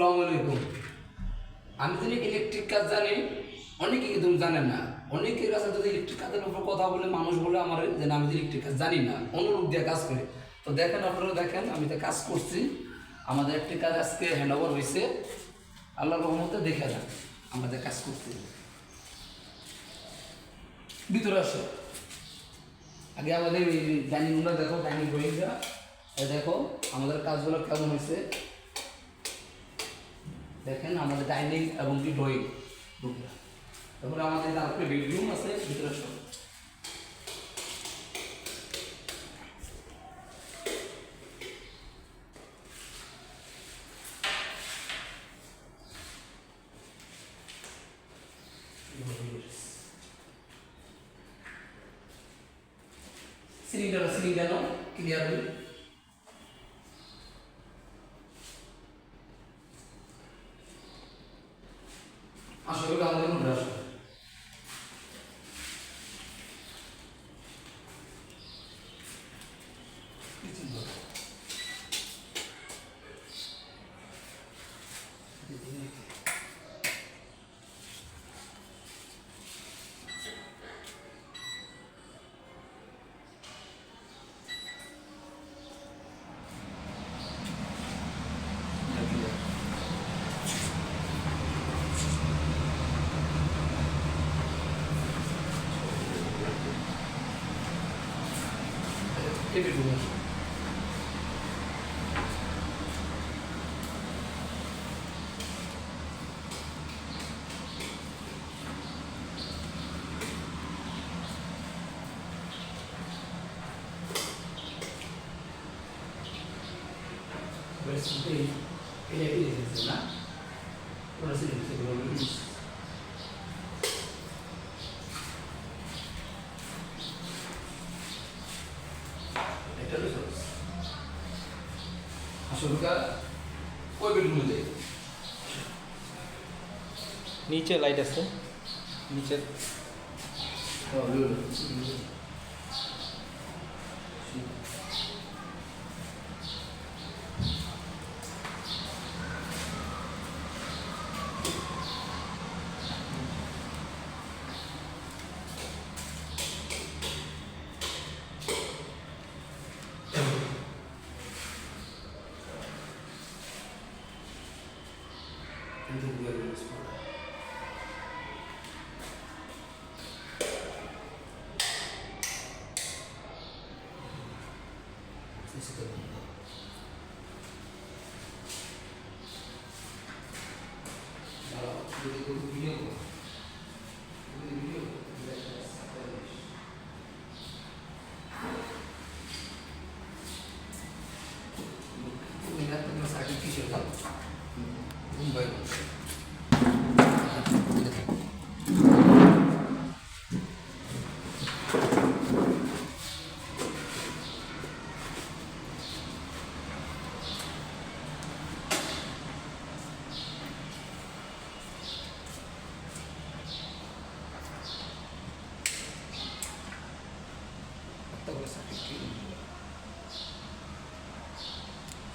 আসসালামু আলাইকুম। আমি যদি ইলেকট্রিক কাজ জানি, অনেকে কিন্তু জানেন না। অনেকের কাছে যদি ইলেকট্রিক কাজের উপর কথা বলে মানুষ বলে আমার যে না, আমি তো ইলেকট্রিক কাজ জানি না, অনুরূপ দিয়ে কাজ করে। তো দেখেন, আপনারা দেখেন, আমি তো কাজ করছি। আমাদের একটি কাজ আজকে হ্যান্ড ওভার হয়েছে। আল্লাহর রহমতে দেখে যান আমাদের কাজ করছি। ভিতরে আসো। আগে আমাদের এই ডাইনিং রুমটা দেখো, ডাইনিং ড্রয়িংটা দেখো আমাদের কাজগুলো কেমন হয়েছে। দেখেন আমাদের ডাইনিং এবং কি ড্রয়িং রুমটা। তারপরে আমাদের আরেকটা বেডরুম আছে, ভিতরে সব সিলিংটা নাও ক্লিয়ার হয়ে। আসলে আমাদের রুমটা আসলে এই বেডরুম আসলে এটা কি দিয়েছে না, ওরা সিলিং থেকে এটা আসলে ওই বেডরুমে যাই। নিচে লাইট আছে, নিচে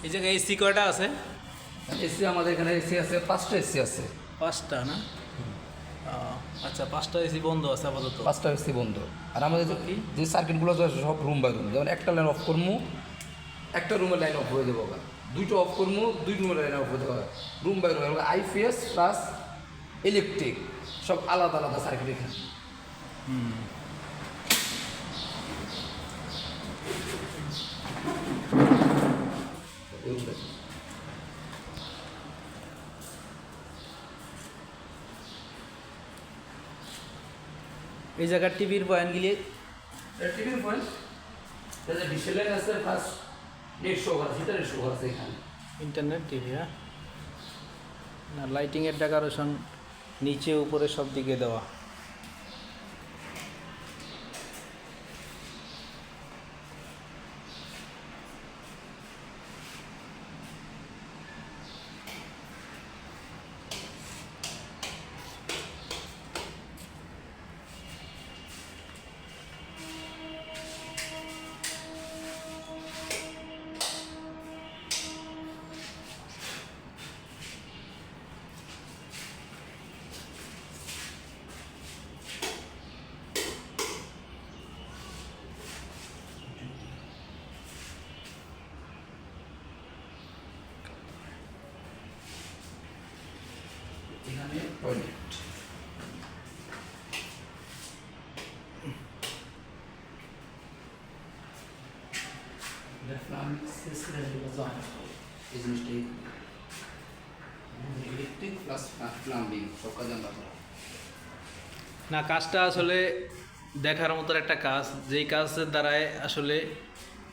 এই জায়গায় এসি কয়টা আছে? এসি আমাদের এখানে এসি আছে, 5টা এসি আছে। 5টা না? আচ্ছা, 5টা এসি বন্ধ আছে আপাতত। 5টা এসি বন্ধ। আর আমাদের যে সার্কিটগুলো আছে সব রুম বাই রুম। যেমন একটা লাইন অফ করবো, একটা রুমের লাইন অফ হয়ে যাবো। দুইটা অফ করবো, 2 রুমের লাইন অফ হয়ে যাবো। Room by room IPS plus electric সব আলাদা আলাদা সার্কিট এখানে। এই জায়গার টিভির পয়েন্টগুলি টিভির পয়েন্ট ডিসেল লাইন আছে, প্লাস নেট শো করা, নেট শো করা আছে এখানে। ইন্টারনেট টিভি, হ্যাঁ না, লাইটিংয়ের ডেকোরেশন নিচে উপরে সব দিকে দেওয়া। এখানে টয়লেট। এই জিনিসটাই ইলেকট্রিক প্লাস প্লাম্বিং সব কাজ আমরা করা। না, কাজটা আসলে দেখার মতো একটা কাজ, যেই কাজের দ্বারায় আসলে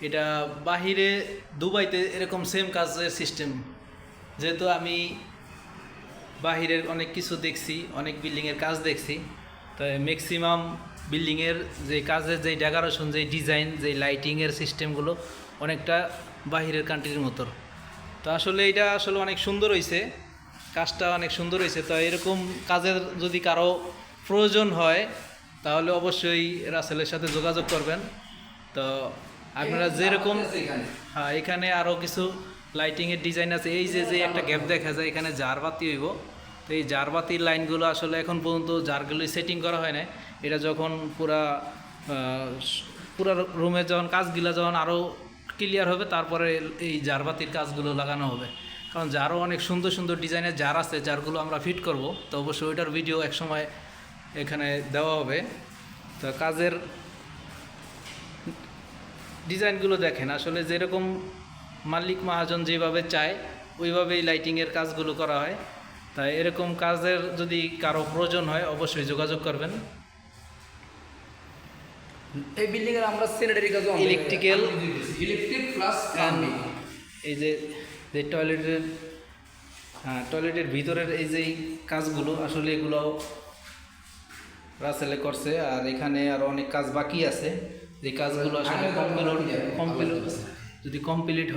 এটা বাহিরে দুবাইতে এরকম সেম কাজের সিস্টেম, যেহেতু আমি বাহিরের অনেক কিছু দেখছি, অনেক বিল্ডিংয়ের কাজ দেখছি, তাই ম্যাক্সিমাম বিল্ডিংয়ের যে কাজের যে ডেকোরেশন, যে ডিজাইন, যে লাইটিংয়ের সিস্টেমগুলো অনেকটা বাহিরের কান্ট্রির মতো। তো আসলে এটা আসলে অনেক সুন্দর হয়েছে, কাজটা অনেক সুন্দর হয়েছে। তো এরকম কাজের যদি কারো প্রয়োজন হয় তাহলে অবশ্যই রাসেলের সাথে যোগাযোগ করবেন। তো আপনারা যেরকম, হ্যাঁ এখানে আরও কিছু লাইটিংয়ের ডিজাইন আছে। এই যে যে একটা গ্যাপ দেখা যায়, এখানে জারবাতি হইব। তো এই জারবাতির লাইনগুলো আসলে এখন পর্যন্ত জারগুলোই সেটিং করা হয় না। এটা যখন পুরা রুমে যখন কাজগুলো যখন আরও ক্লিয়ার হবে, তারপরে এই জারবাতির কাজগুলো লাগানো হবে। কারণ জারও অনেক সুন্দর সুন্দর ডিজাইনের জার আছে, জারগুলো আমরা ফিট করব। তো অবশ্যই ওইটার ভিডিও একসময় এখানে দেওয়া হবে। তো কাজের ডিজাইনগুলো দেখেন, আসলে যেরকম মালিক মহাজন যেভাবে চায় ওইভাবেই লাইটিংয়ের কাজগুলো করা হয়। তাই এরকম কাজের যদি কারো প্রয়োজন হয় অবশ্যই যোগাযোগ করবেন। এই বিল্ডিং এর আমরা স্যানিটারি কাজও ইলেকট্রিক্যাল, ইলেকট্রিক প্লাস প্লাম্বিং। এই যে যে টয়লেটের ভিতরের এই যে কাজগুলো আসলে এগুলো রাসেলে করছে। আর এখানে আরও অনেক কাজ বাকি আছে, যে কাজগুলো আসলে কমপ্লিট যদি কমপ্লিট